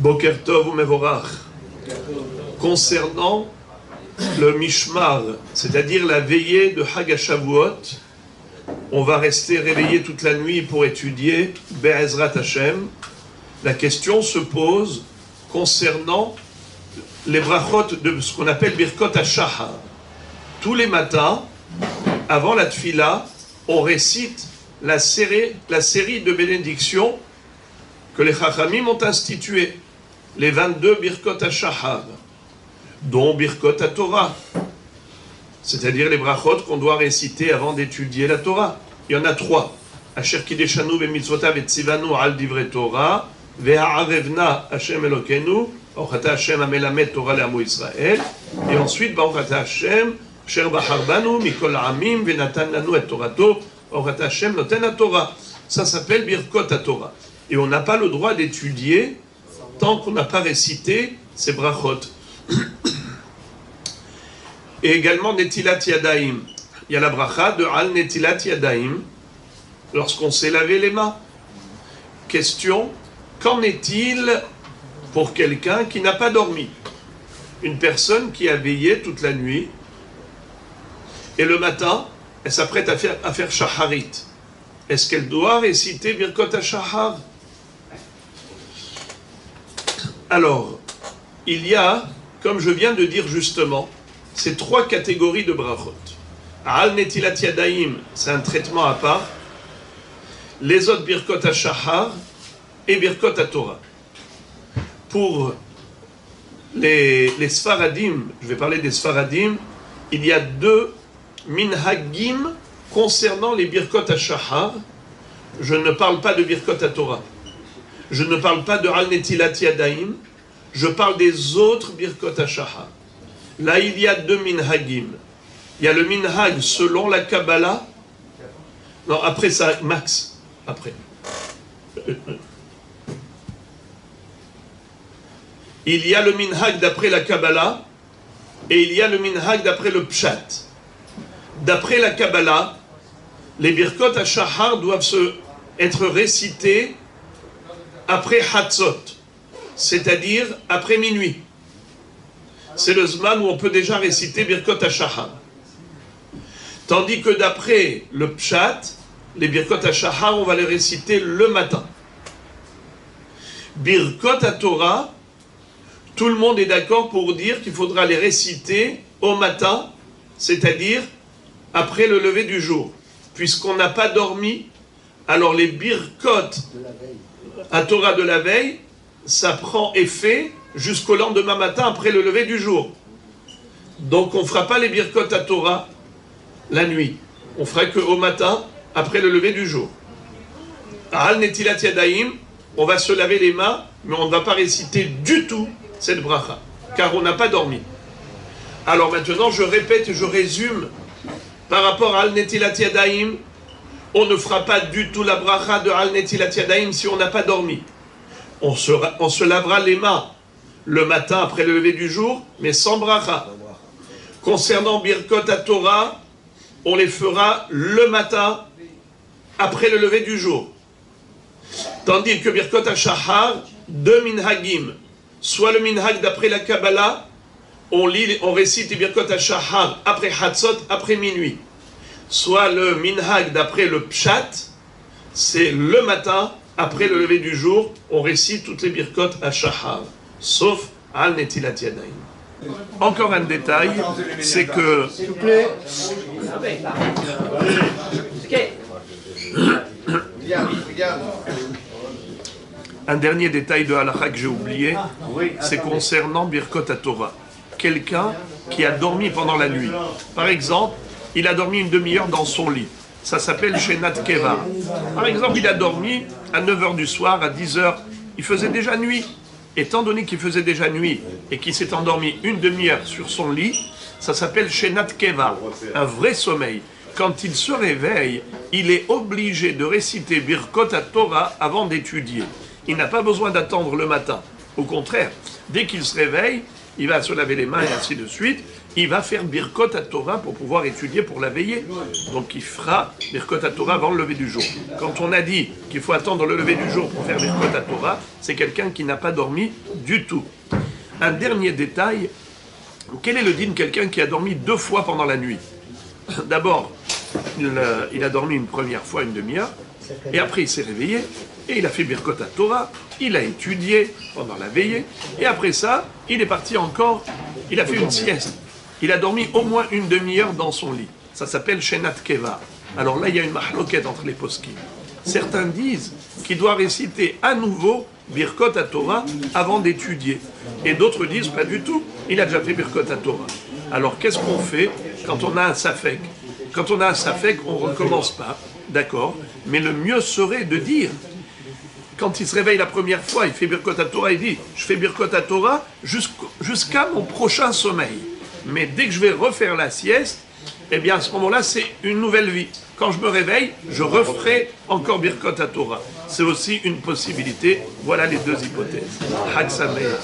Boker Tov ou Mevorach. Concernant le Mishmar, c'est-à-dire la veillée de Hag HaShavuot, on va rester réveillé toute la nuit pour étudier Be'ezrat Hashem. La question se pose concernant les brachot de ce qu'on appelle Birkot HaShahar. Tous les matins, avant la tfila, on récite la série de bénédictions que les Chachamim ont instituées, les 22 Birkot HaShahar, dont Birkot HaTorah, c'est-à-dire les brachot qu'on doit réciter avant d'étudier la Torah. Il y en a 3. Asher kideshanu b'mitzvotav et tzivanu al divrei Torah, ve'ha'arevna Hashem Elokeinu, Baruch ata Hashem hamelamed Torah le'amo Israël, et ensuite Baruch ata Hashem asher bachar banu mikol ha'amim ve'natan lanu et Torato, Baruch ata Hashem noten haTorah. Ça s'appelle Birkot HaTorah. Et on n'a pas le droit d'étudier tant qu'on n'a pas récité ces brachot. Et également Netilat Yadaim. Il y a la bracha de Al Netilat Yadaim lorsqu'on s'est lavé les mains. Question, qu'en est-il pour quelqu'un qui n'a pas dormi? Une personne qui a veillé toute la nuit et le matin, elle s'apprête à faire Shaharit. Est-ce qu'elle doit réciter Birkot HaShahar? Alors, il y a, comme je viens de dire justement, ces 3 catégories de brachot. Al Netilat Yadaim, c'est un traitement à part. Les autres Birkot HaShahar et Birkot HaTorah. Pour les Sfaradim, je vais parler des Sfaradim, il y a 2 minhagim concernant les Birkot HaShahar. Je ne parle pas de Birkot HaTorah. Je ne parle pas de Al Netilat Yadaim. Je parle des autres Birkot HaShahar. Là, il y a 2 minhagim. Il y a le minhag selon la Kabbalah. Non, après ça, Max. Après. Il y a le minhag d'après la Kabbalah et il y a le minhag d'après le Pshat. D'après la Kabbalah, les Birkot HaShahar doivent être récités après Hatzot, c'est-à-dire après minuit. C'est le zman où on peut déjà réciter Birkot HaShahar. Tandis que d'après le Pshat, les Birkot HaShahar, on va les réciter le matin. Birkot HaTorah, tout le monde est d'accord pour dire qu'il faudra les réciter au matin, c'est-à-dire après le lever du jour. Puisqu'on n'a pas dormi, alors les Birkot HaTorah de la veille, ça prend effet jusqu'au lendemain matin après le lever du jour. Donc on ne fera pas les Birkot HaTorah la nuit. On fera qu'au matin après le lever du jour. Al Netilat Yadaim, on va se laver les mains, mais on ne va pas réciter du tout cette bracha, car on n'a pas dormi. Alors maintenant, je répète et je résume. Par rapport à Al Netilat Yadaim, on ne fera pas du tout la bracha de Al Netilat Yadaim si on n'a pas dormi. On se lavera les mains le matin après le lever du jour, mais sans bracha. Concernant Birkot HaTorah, on les fera le matin après le lever du jour. Tandis que Birkot HaShahar, 2 minhagim. Soit le minhag d'après la Kabbalah, on récite les Birkot HaShahar après Hatzot, après minuit. Soit le minhag d'après le Pshat, c'est le matin, après le lever du jour, on récite toutes les Birkot HaShahar, sauf Al Netilat Yadaim. Encore un détail, c'est que... S'il vous plaît. Un dernier détail de halakha que j'ai oublié, c'est concernant Birkot HaTorah. Quelqu'un qui a dormi pendant la nuit. Par exemple, il a dormi une demi-heure dans son lit. Ça s'appelle Shenat Keva. Par exemple, il a dormi à 9h du soir, à 10h. Il faisait déjà nuit. Étant donné qu'il faisait déjà nuit et qu'il s'est endormi une demi-heure sur son lit, ça s'appelle Shenat Keva, un vrai sommeil. Quand il se réveille, il est obligé de réciter Birkot HaTorah avant d'étudier. Il n'a pas besoin d'attendre le matin. Au contraire, dès qu'il se réveille, il va se laver les mains et ainsi de suite. Il va faire Birkot à Torah pour pouvoir étudier pour la veillée. Donc il fera Birkot à Torah avant le lever du jour. Quand on a dit qu'il faut attendre le lever du jour pour faire Birkot à Torah, c'est quelqu'un qui n'a pas dormi du tout. Un dernier détail, quel est le din de quelqu'un qui a dormi 2 fois pendant la nuit? D'abord, il a dormi une première fois, une demi-heure, et après il s'est réveillé, et il a fait Birkot à Torah, il a étudié pendant la veillée, et après ça, il est parti encore, il a fait une sieste. Il a dormi au moins une demi-heure dans son lit. Ça s'appelle Shenat Keva. Alors là, il y a une mahloket entre les poskim. Certains disent qu'il doit réciter à nouveau Birkot à Torah avant d'étudier. Et d'autres disent pas du tout, il a déjà fait Birkot à Torah. Alors qu'est-ce qu'on fait quand on a un safek? Quand on a un safek, on ne recommence pas, d'accord? Mais le mieux serait de dire, quand il se réveille la première fois, il fait Birkot à Torah, il dit, je fais Birkot à Torah jusqu'à mon prochain sommeil. Mais dès que je vais refaire la sieste, eh bien à ce moment-là, c'est une nouvelle vie. Quand je me réveille, je referai encore Birkot à Torah. C'est aussi une possibilité. Voilà les deux hypothèses. Hag Sameach.